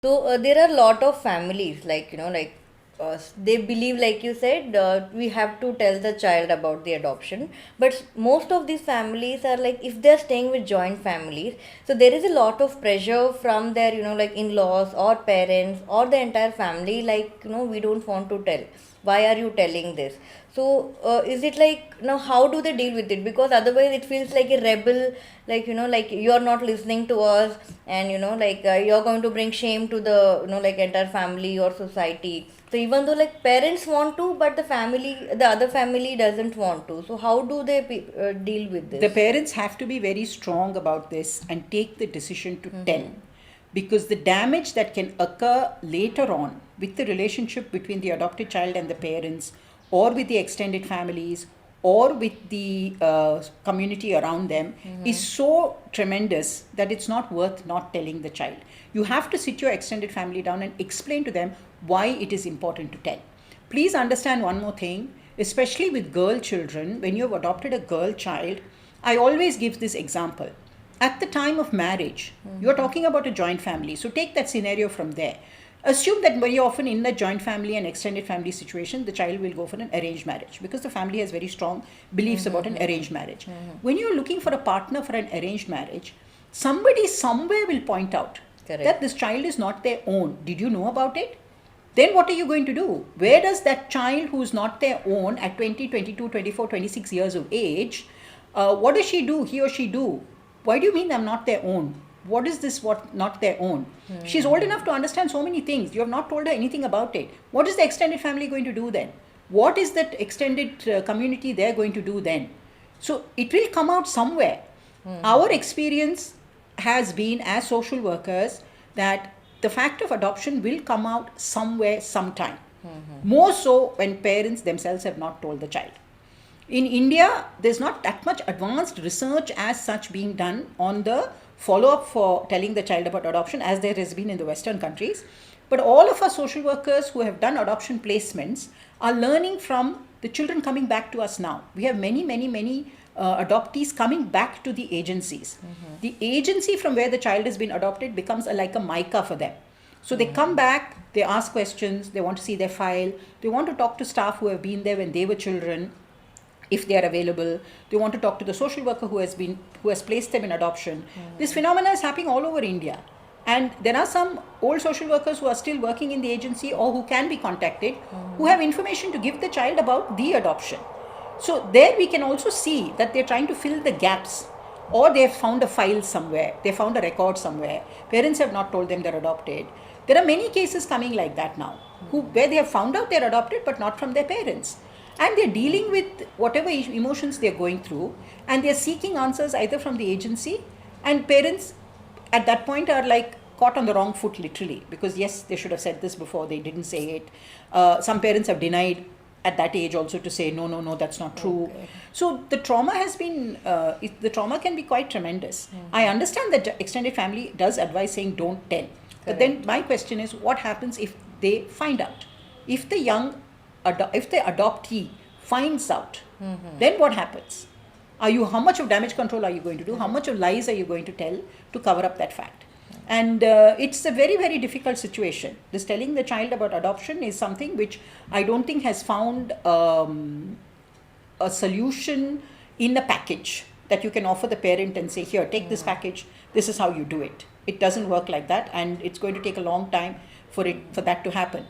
So there are a lot of families, like they believe, like you said, we have to tell the child about the adoption. But most of these families are like, if they're staying with joint families, so there is a lot of pressure from their, like in-laws or parents or the entire family, like we don't want to tell. Why are you telling this? So is it like, now how do they deal with it? Because otherwise it feels like a rebel, like like you're not listening to us, and like you're going to bring shame to the like entire family or society. So even though like parents want to, but the other family doesn't want to. So how do they deal with The this? parents have to be very strong about this and take the decision to tell, Mm-hmm. because the damage that can occur later on with the relationship between the adopted child and the parents, or with the extended families, or with the community around them, is so tremendous that it's not worth not telling the child. You have to sit your extended family down and explain to them why it is important to tell. Please understand one more thing, especially with girl children. When you have adopted a girl child, I always give this example. At the time of marriage, you're talking about a joint family. So take that scenario from there. Assume that very often in a joint family and extended family situation, the child will go for an arranged marriage because the family has very strong beliefs about an arranged marriage. When you're looking for a partner for an arranged marriage, somebody somewhere will point out Correct. that this child is not their own. Did you know about it? Then what are you going to do? Where does that child who's not their own at 20, 22, 24, 26 years of age, what does she do, he or she do? Why do you mean I'm not their own? What is this, what not their own? She's old enough to understand so many things. You have not told her anything about it. What is the extended family going to do then? What is that extended community they're going to do then? So it will come out somewhere. Our experience has been as social workers that the fact of adoption will come out somewhere, sometime. More so when parents themselves have not told the child. In India, there's not that much advanced research as such being done on the follow up for telling the child about adoption as there has been in the Western countries. But all of our social workers who have done adoption placements are learning from the children coming back to us now. We have many adoptees coming back to the agencies. The agency from where the child has been adopted becomes like a mica for them. So they come back, they ask questions, they want to see their file, they want to talk to staff who have been there when they were children, if they are available. They want to talk to the social worker who has placed them in adoption. This phenomena is happening all over India. And there are some old social workers who are still working in the agency or who can be contacted, who have information to give the child about the adoption. So there we can also see that they're trying to fill the gaps, or they've found a file somewhere, they found a record somewhere. Parents have not told them they're adopted. There are many cases coming like that now, where they have found out they're adopted but not from their parents. And they're dealing with whatever emotions they're going through, and they're seeking answers either from the agency, and parents at that point are like caught on the wrong foot, literally, because yes, they should have said this before, they didn't say it. Some parents have denied at that age also to say no, that's not true. Okay. So the trauma has been the trauma can be quite tremendous. I understand that extended family does advise saying don't tell. Correct. But then my question is, what happens if they find out? If the if the adoptee finds out, then what happens? How much of damage control are you going to do? How much of lies are you going to tell to cover up that fact? And it's a very difficult situation. This telling the child about adoption is something which I don't think has found a solution in a package that you can offer the parent and say, here, take this package, this is how you do it. It doesn't work like that, and it's going to take a long time for that to happen.